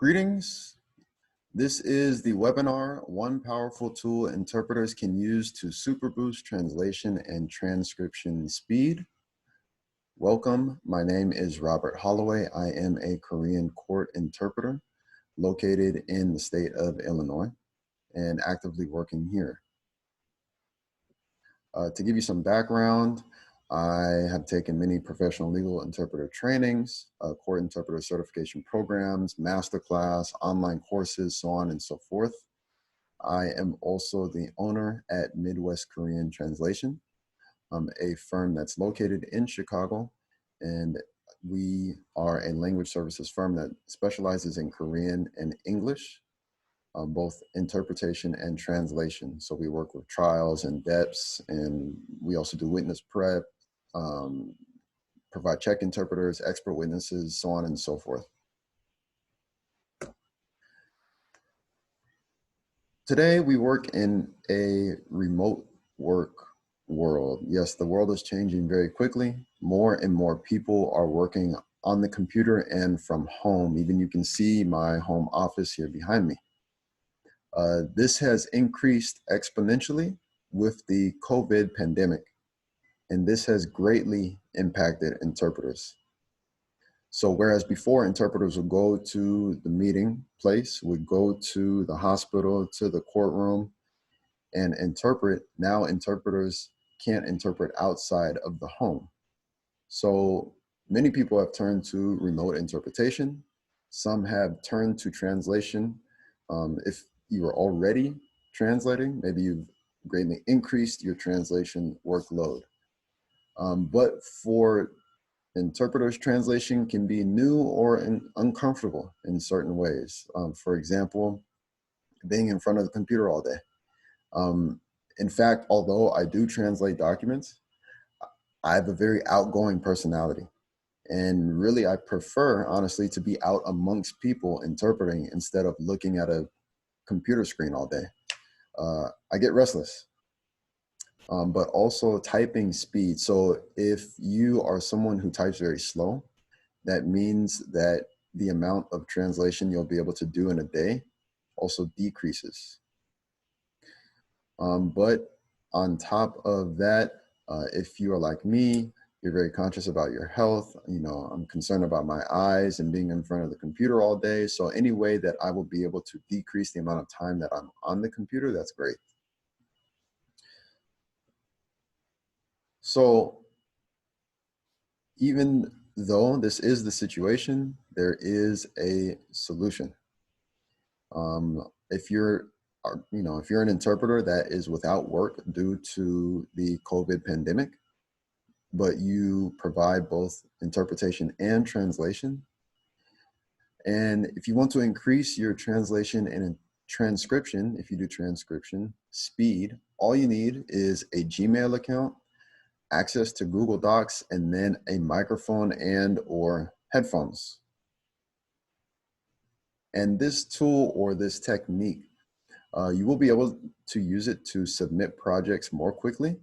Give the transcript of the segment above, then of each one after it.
Greetings. This is the webinar, One Powerful Tool Interpreters Can Use to Super Boost Translation and Transcription Speed. Welcome. My name is Robert Holloway. I am a Korean court interpreter located in the state of Illinois and actively working here. To give you some background, I have taken many professional legal interpreter trainings, court interpreter certification programs, masterclass, online courses, so on and so forth. I am also the owner at Midwest Korean Translation, a firm that's located in Chicago, and we are a language services firm that specializes in Korean and English, both interpretation and translation. So we work with trials and debts, and we also do witness prep, provide check interpreters, expert witnesses, so on and so forth. Today, we work in a remote work world. Yes, the world is changing very quickly. More and more people are working on the computer and from home. Even you can see my home office here behind me. This has increased exponentially with the COVID pandemic, and this has greatly impacted interpreters. So whereas before interpreters would go to the meeting place, would go to the hospital, to the courtroom and interpret, now interpreters can't interpret outside of the home. So many people have turned to remote interpretation. Some have turned to translation. If you are already translating, maybe you've greatly increased your translation workload. But for interpreters, translation can be new or uncomfortable in certain ways. For example, being in front of the computer all day. In fact, although I do translate documents, I have a very outgoing personality. And really, I prefer, honestly, to be out amongst people interpreting instead of looking at a computer screen all day. I get restless. But also typing speed. So if you are someone who types very slow, that means that the amount of translation you'll be able to do in a day also decreases. But on top of that, if you are like me, you're very conscious about your health. You know, I'm concerned about my eyes and being in front of the computer all day. So any way that I will be able to decrease the amount of time that I'm on the computer, that's great. So even though this is the situation, there is a solution. If you're an interpreter that is without work due to the COVID pandemic, but you provide both interpretation and translation, and if you want to increase your translation and transcription, if you do transcription speed, all you need is a Gmail account, access to Google Docs, and then a microphone and/or headphones. And this tool or this technique, you will be able to use it to submit projects more quickly,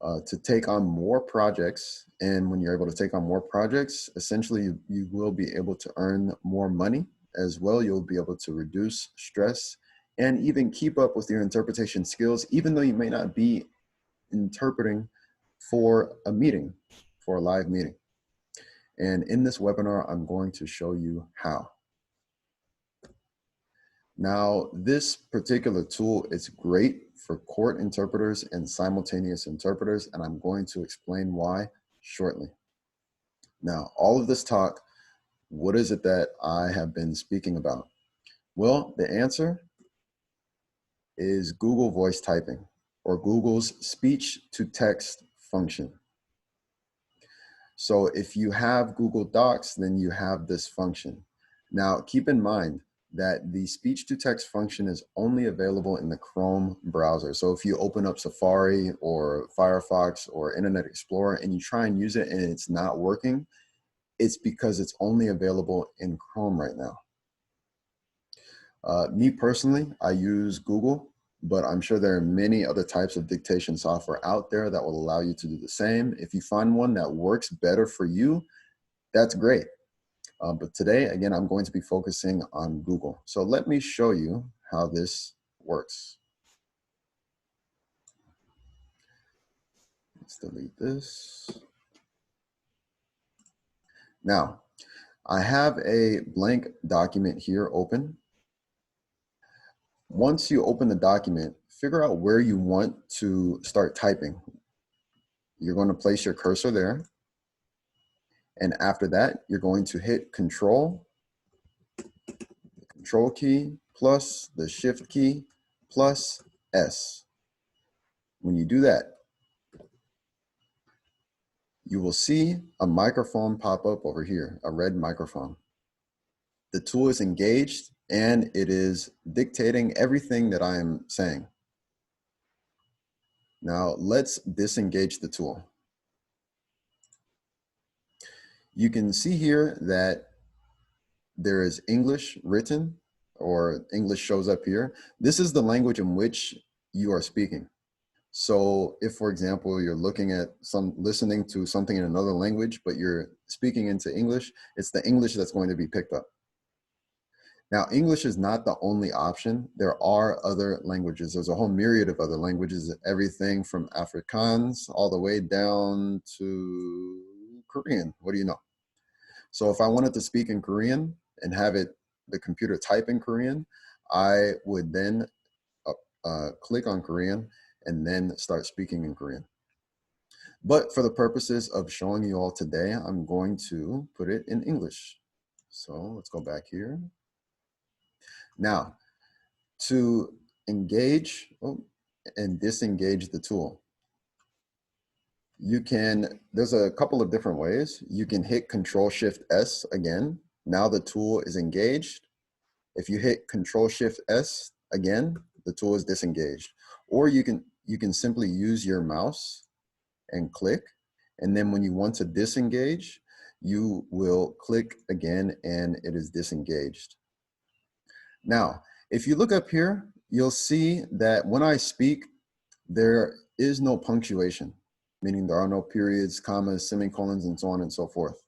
to take on more projects. And when you're able to take on more projects, essentially you will be able to earn more money as well. You'll be able to reduce stress and even keep up with your interpretation skills, even though you may not be interpreting for a meeting, for a live meeting. And in this webinar, I'm going to show you how. Now, this particular tool is great for court interpreters and simultaneous interpreters, and I'm going to explain why shortly. Now, all of this talk, what is it that I have been speaking about? Well, the answer is Google voice typing, or Google's speech-to-text function. So if you have Google Docs, then you have this function. Now, keep in mind that the speech-to-text function is only available in the Chrome browser. So if you open up Safari or Firefox or Internet Explorer and you try and use it and it's not working, it's because it's only available in Chrome right now. Me personally, I use Google, but I'm sure there are many other types of dictation software out there that will allow you to do the same. If you find one that works better for you, that's great. But today, again, I'm going to be focusing on Google. So let me show you how this works. Let's delete this. Now, I have a blank document here open. Once you open the document, figure out where you want to start typing. You're going to place your cursor there. And after that, you're going to hit Control key plus the Shift key plus S. When you do that, you will see a microphone pop up over here, a red microphone. The tool is engaged and it is dictating everything that I am saying. Now let's disengage the tool. You can see here that there is English written, or English shows up here. This is the language in which you are speaking. So if, for example, you're listening to something in another language, but you're speaking into English, it's the English that's going to be picked up. Now, English is not the only option. There are other languages. There's a whole myriad of other languages, everything from Afrikaans all the way down to Korean. What do you know? So if I wanted to speak in Korean and have the computer type in Korean, I would then click on Korean and then start speaking in Korean. But for the purposes of showing you all today, I'm going to put it in English. So let's go back here. Now, to engage and disengage the tool, there's a couple of different ways. You can hit Control-Shift-S again. Now the tool is engaged. If you hit Control-Shift-S again, the tool is disengaged. Or you can simply use your mouse and click. And then when you want to disengage, you will click again and it is disengaged. Now, if you look up here, you'll see that when I speak, there is no punctuation, meaning there are no periods, commas, semicolons, and so on and so forth.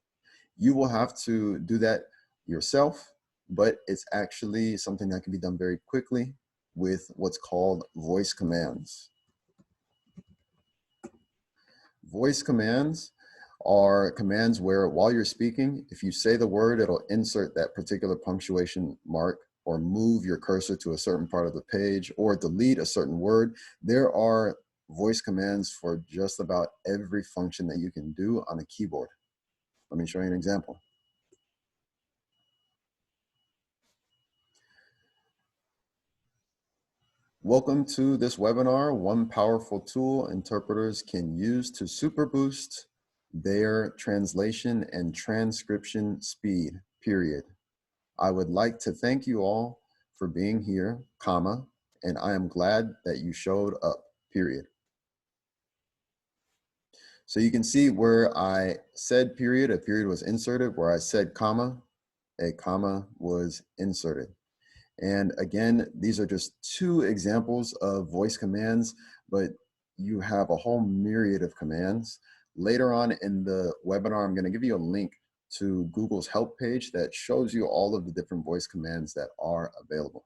You will have to do that yourself, but it's actually something that can be done very quickly with what's called voice commands. Voice commands are commands where while you're speaking, if you say the word, it'll insert that particular punctuation mark or move your cursor to a certain part of the page or delete a certain word. There are voice commands for just about every function that you can do on a keyboard. Let me show you an example. Welcome to this webinar, one powerful tool interpreters can use to super boost their translation and transcription speed, period. I would like to thank you all for being here, comma, and I am glad that you showed up, period. So you can see where I said period, a period was inserted. Where I said comma, a comma was inserted. And again, these are just two examples of voice commands, but you have a whole myriad of commands. Later on in the webinar, I'm going to give you a link to Google's help page that shows you all of the different voice commands that are available.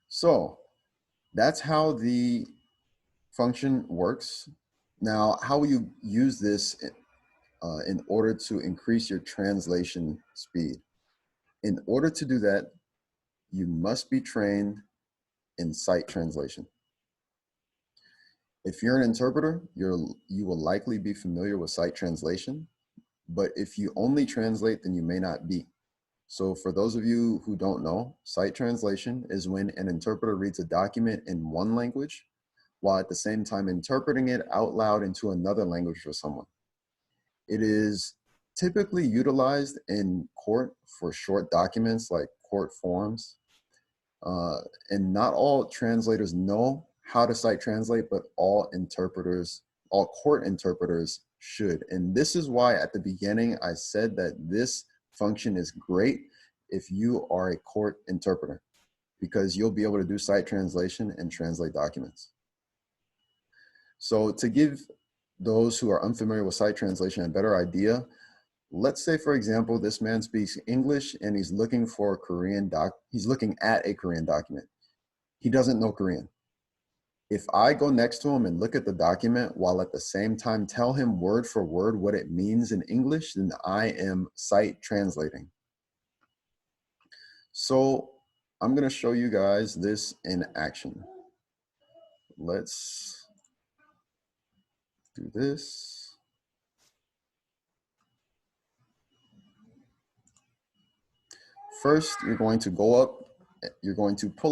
So that's how the function works. Now, how will you use this in order to increase your translation speed? In order to do that, you must be trained in sight translation. If you're an interpreter, you will likely be familiar with sight translation, but if you only translate, then you may not be. So for those of you who don't know, sight translation is when an interpreter reads a document in one language, while at the same time interpreting it out loud into another language for someone. It is typically utilized in court for short documents like court forms. And not all translators know how to sight translate, but all court interpreters should. And this is why at the beginning I said that this function is great if you are a court interpreter, because you'll be able to do sight translation and translate documents. So to give those who are unfamiliar with sight translation a better idea, let's say, for example, this man speaks English and he's looking for a he's looking at a Korean document. He doesn't know Korean. If I go next to him and look at the document while at the same time tell him word for word what it means in English, then I am sight translating. So I'm going to show you guys this in action. Let's do this. First, you're going to pull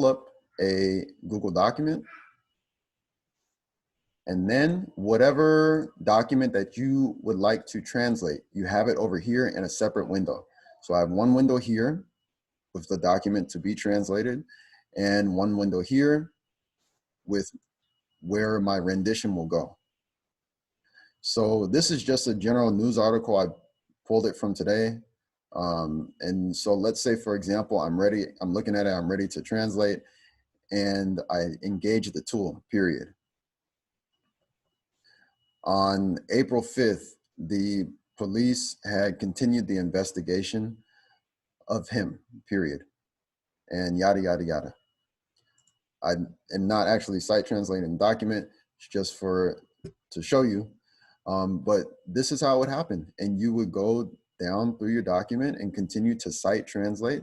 up a Google document. And then whatever document that you would like to translate, you have it over here in a separate window. So I have one window here with the document to be translated, and one window here with where my rendition will go. So this is just a general news article. I pulled it from today. And so let's say, for example, I'm looking at it, I'm ready to translate, and I engage the tool, period. On April 5th, the police had continued the investigation of him, period, and yada, yada, yada. I am not actually sight translating the document, just to show you, but this is how it would happen. And you would go down through your document and continue to sight translate.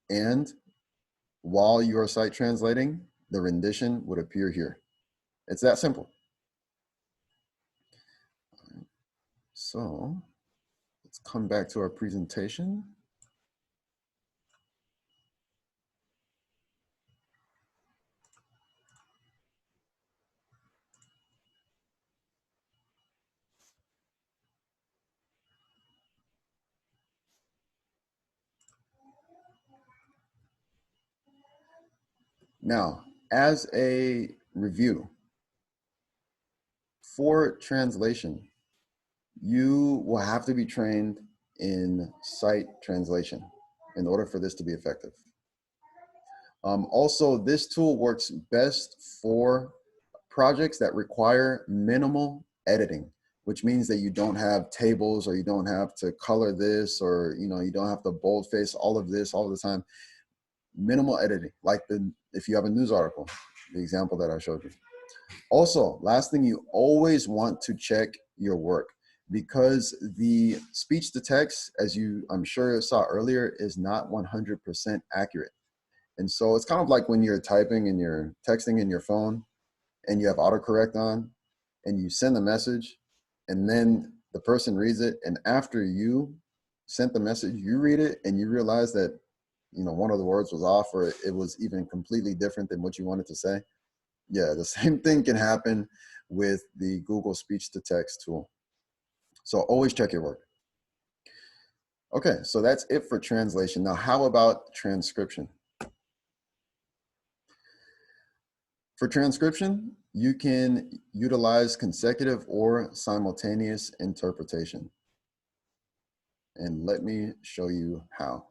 And while you are sight translating, the rendition would appear here. It's that simple. So let's come back to our presentation. Now, as a review, for translation, you will have to be trained in sight translation in order for this to be effective. Also, this tool works best for projects that require minimal editing, which means that you don't have tables, or you don't have to color this, or you don't have to boldface all of this all the time. Minimal editing, like if you have a news article, the example that I showed you. Also, last thing, you always want to check your work, because the speech to text, as I'm sure you saw earlier, is not 100% accurate. And so it's kind of like when you're typing and you're texting in your phone and you have autocorrect on and you send the message and then the person reads it, and after you sent the message, you read it and you realize that one of the words was off, or it was even completely different than what you wanted to say. Yeah, the same thing can happen with the Google speech to text tool. So always check your work. Okay, so that's it for translation. Now, how about transcription? For transcription, you can utilize consecutive or simultaneous interpretation. And let me show you how.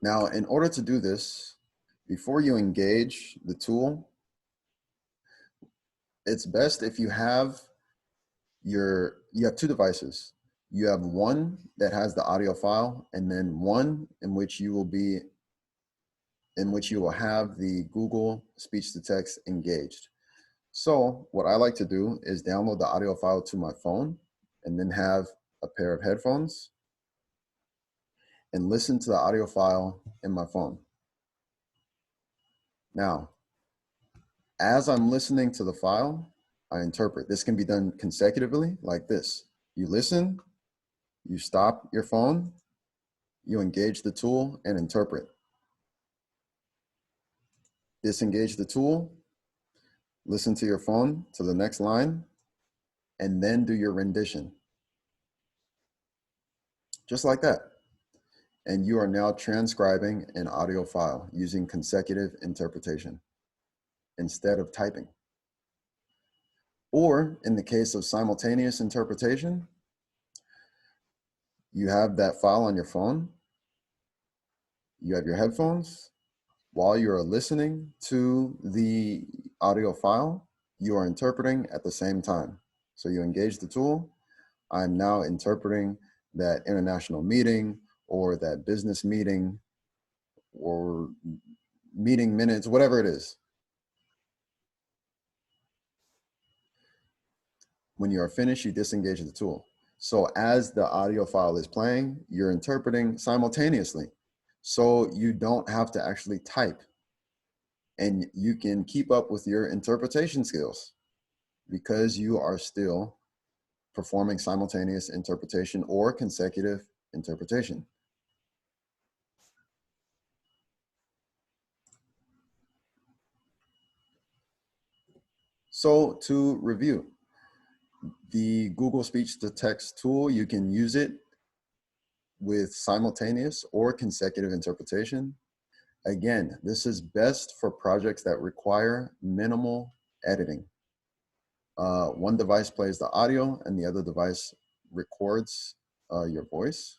Now, in order to do this, before you engage the tool, it's best if you have two devices. You have one that has the audio file, and then one in which you will have the Google speech to text engaged. So what I like to do is download the audio file to my phone and then have a pair of headphones and listen to the audio file in my phone. Now, as I'm listening to the file, I interpret. This can be done consecutively like this. You listen, you stop your phone, you engage the tool and interpret. Disengage the tool, listen to your phone to the next line, and then do your rendition. Just like that. And you are now transcribing an audio file using consecutive interpretation instead of typing. Or in the case of simultaneous interpretation, you have that file on your phone, you have your headphones. While you are listening to the audio file, you are interpreting at the same time. So you engage the tool. I'm now interpreting that international meeting or that business meeting or meeting minutes, whatever it is. When you are finished, you disengage the tool. So as the audio file is playing, you're interpreting simultaneously. So you don't have to actually type, and you can keep up with your interpretation skills because you are still performing simultaneous interpretation or consecutive interpretation. So to review, the Google Speech to Text tool, you can use it with simultaneous or consecutive interpretation. Again, this is best for projects that require minimal editing. One device plays the audio and the other device records your voice.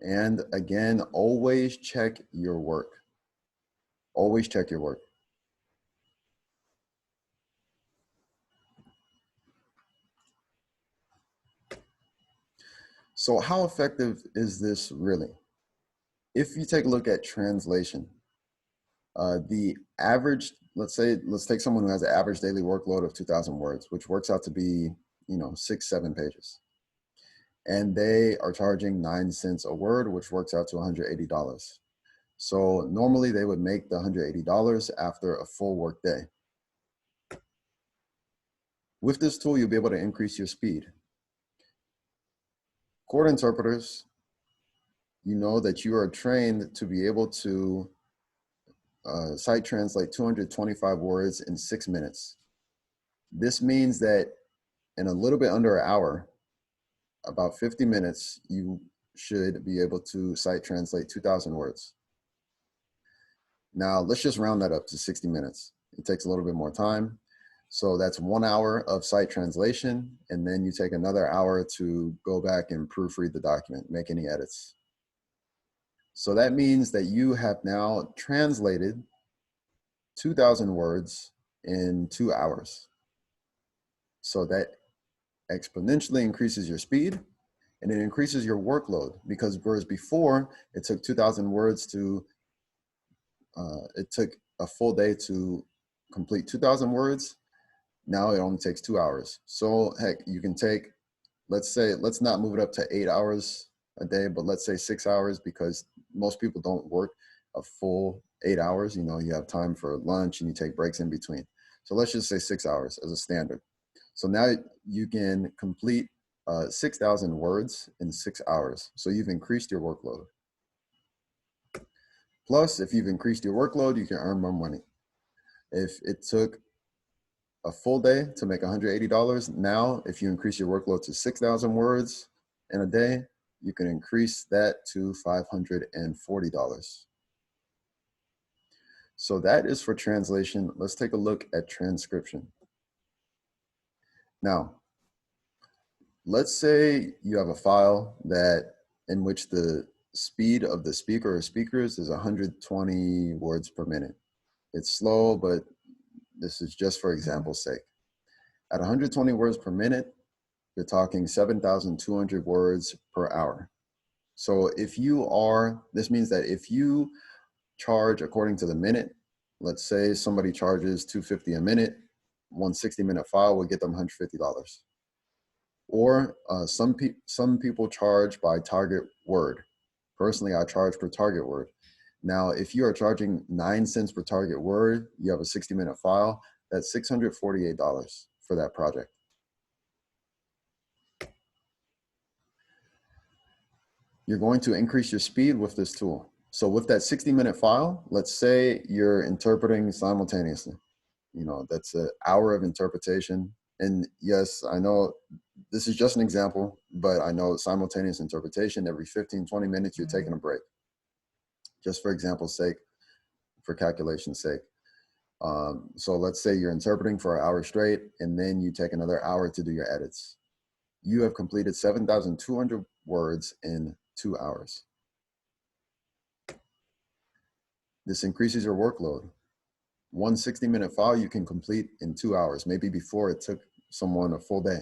And again, always check your work. Always check your work. So how effective is this really? If you take a look at translation, the average, let's take someone who has an average daily workload of 2,000 words, which works out to be, 6-7 pages. And they are charging 9 cents a word, which works out to $180. So normally they would make the $180 after a full work day. With this tool, you'll be able to increase your speed. Court interpreters, you know that you are trained to be able to sight translate 225 words in 6 minutes. This means that in a little bit under an hour, about 50 minutes, you should be able to sight translate 2,000 words. Now, let's just round that up to 60 minutes. It takes a little bit more time. So that's 1 hour of sight translation, and then you take another hour to go back and proofread the document, make any edits. So that means that you have now translated 2,000 words in 2 hours. So that exponentially increases your speed, and it increases your workload, because whereas before it took 2,000 words to, it took a full day to complete 2,000 words, now it only takes 2 hours. So heck, you can take, let's not move it up to 8 hours a day, but let's say 6 hours, because most people don't work a full 8 hours. You have time for lunch and you take breaks in between. So let's just say 6 hours as a standard. So now you can complete 6,000 words in 6 hours. So you've increased your workload. Plus, if you've increased your workload, you can earn more money. If it took a full day to make $180, now if you increase your workload to 6,000 words in a day, you can increase that to $540. So that is for translation. Let's take a look at transcription. Now, let's say you have a file in which the speed of the speaker or speakers is 120 words per minute. It's slow, but this is just for example's sake. At 120 words per minute, you're talking 7,200 words per hour. So this means that if you charge according to the minute, let's say somebody charges $250 a minute, 160-minute file will get them $150. Or some people charge by target word. Personally, I charge per target word. Now, if you are charging 9 cents per target word, you have a 60-minute file, that's $648 for that project. You're going to increase your speed with this tool. So with that 60-minute file, let's say you're interpreting simultaneously. That's an hour of interpretation. And yes, I know this is just an example, but I know simultaneous interpretation, every 15, 20 minutes, you're taking a break. Just for example's sake, for calculation's sake. So let's say you're interpreting for an hour straight, and then you take another hour to do your edits. You have completed 7,200 words in 2 hours. This increases your workload. One 60-minute file you can complete in 2 hours. Maybe before it took someone a full day.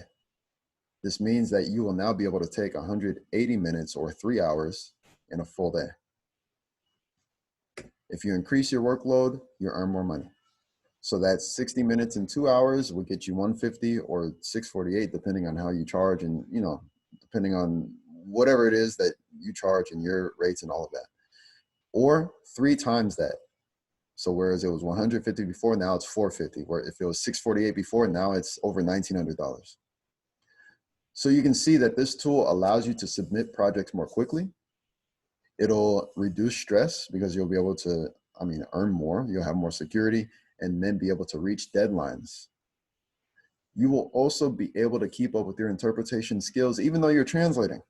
This means that you will now be able to take 180 minutes or 3 hours in a full day. If you increase your workload, you earn more money. So that 60 minutes in 2 hours will get you 150 or 648, depending on how you charge, and depending on whatever it is that you charge and your rates and all of that. Or 3 times that. So whereas it was 150 before, now it's 450. Where if it was 648 before, now it's over $1,900. So you can see that this tool allows you to submit projects more quickly. It'll reduce stress because you'll be able to, earn more. You'll have more security and then be able to reach deadlines. You will also be able to keep up with your interpretation skills, even though you're translating.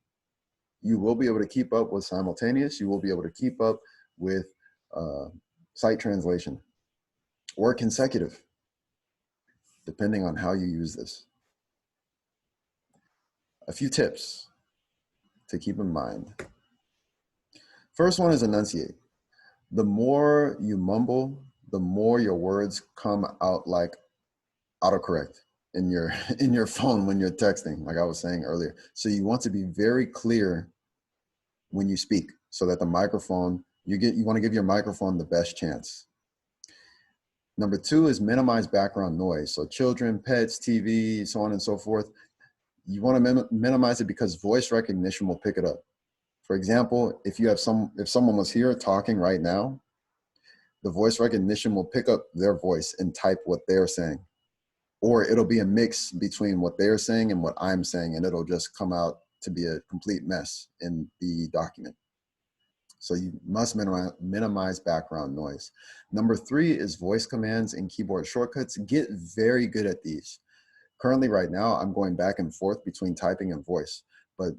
You will be able to keep up with simultaneous. You will be able to keep up with sight translation or consecutive, depending on how you use this. A few tips to keep in mind. First one is enunciate. The more you mumble, the more your words come out like autocorrect in your phone when you're texting, like I was saying earlier. So you want to be very clear when you speak, so that the microphone, you want to give your microphone the best chance. Number 2 is minimize background noise. So children, pets, TV, so on and so forth. You want to minimize it because voice recognition will pick it up. For example, if someone was here talking right now, the voice recognition will pick up their voice and type what they're saying. Or it'll be a mix between what they're saying and what I'm saying, and it'll just come out to be a complete mess in the document. So you must minimize background noise. Number 3 is voice commands and keyboard shortcuts. Get very good at these. Currently right now, I'm going back and forth between typing and voice, but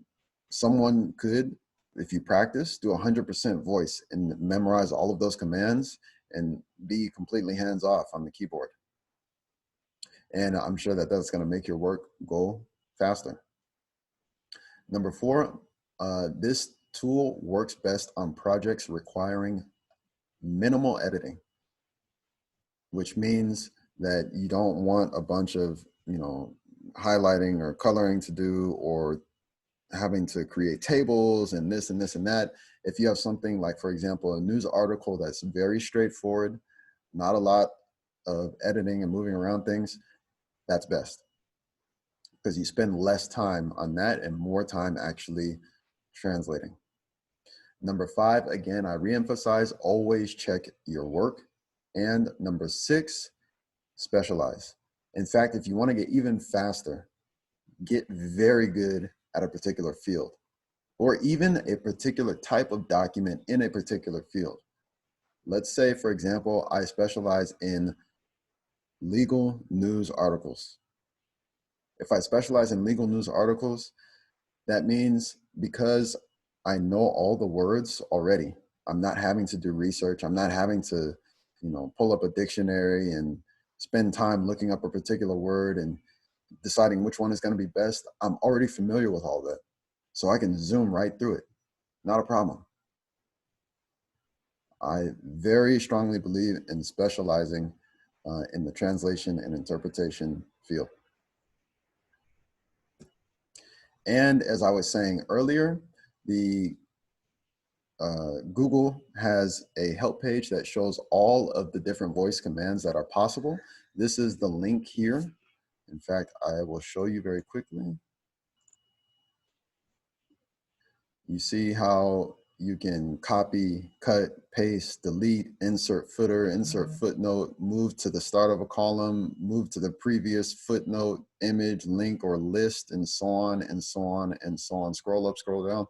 someone could, if you practice, do 100% voice and memorize all of those commands and be completely hands-off on the keyboard. And I'm sure that that's going to make your work go faster. Number 4, this tool works best on projects requiring minimal editing, which means that you don't want a bunch of, highlighting or coloring to do, or having to create tables and this and this and that. If you have something like, for example, a news article that's very straightforward, not a lot of editing and moving around things, that's best, because you spend less time on that and more time actually translating. Number 5, again, I reemphasize, always check your work. And number 6, specialize. In fact, if you want to get even faster, get very good at a particular field, or even a particular type of document in a particular field. Let's say, for example, I specialize in legal news articles. If I specialize in legal news articles, that means because I know all the words already, I'm not having to do research. I'm not having to, pull up a dictionary and spend time looking up a particular word and deciding which one is going to be best. I'm already familiar with all that. So I can zoom right through it. Not a problem. I very strongly believe in specializing in the translation and interpretation field. And as I was saying earlier, the Google has a help page that shows all of the different voice commands that are possible. This is the link here. In fact, I will show you very quickly. You see how you can copy, cut, paste, delete, insert footer, insert footnote, move to the start of a column, move to the previous footnote, image, link, or list, and so on, and so on, and so on. Scroll up, scroll down.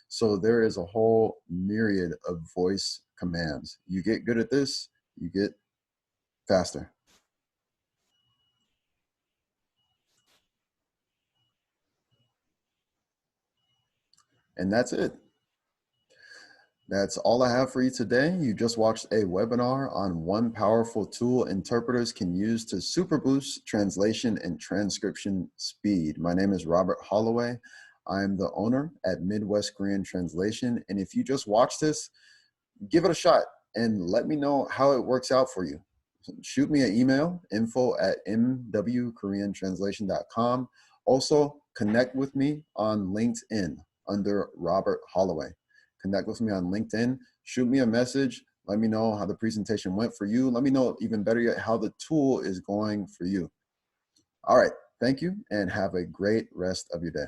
So there is a whole myriad of voice commands. You get good at this, you get faster. And that's it. That's all I have for you today. You just watched a webinar on one powerful tool interpreters can use to super boost translation and transcription speed. My name is Robert Holloway. I'm the owner at Midwest Korean Translation. And if you just watched this, give it a shot and let me know how it works out for you. Shoot me an email, info@mwkoreantranslation.com. Also, connect with me on LinkedIn under Robert Holloway. Connect with me on LinkedIn. Shoot me a message. Let me know how the presentation went for you. Let me know, even better yet, how the tool is going for you. All right. Thank you and have a great rest of your day.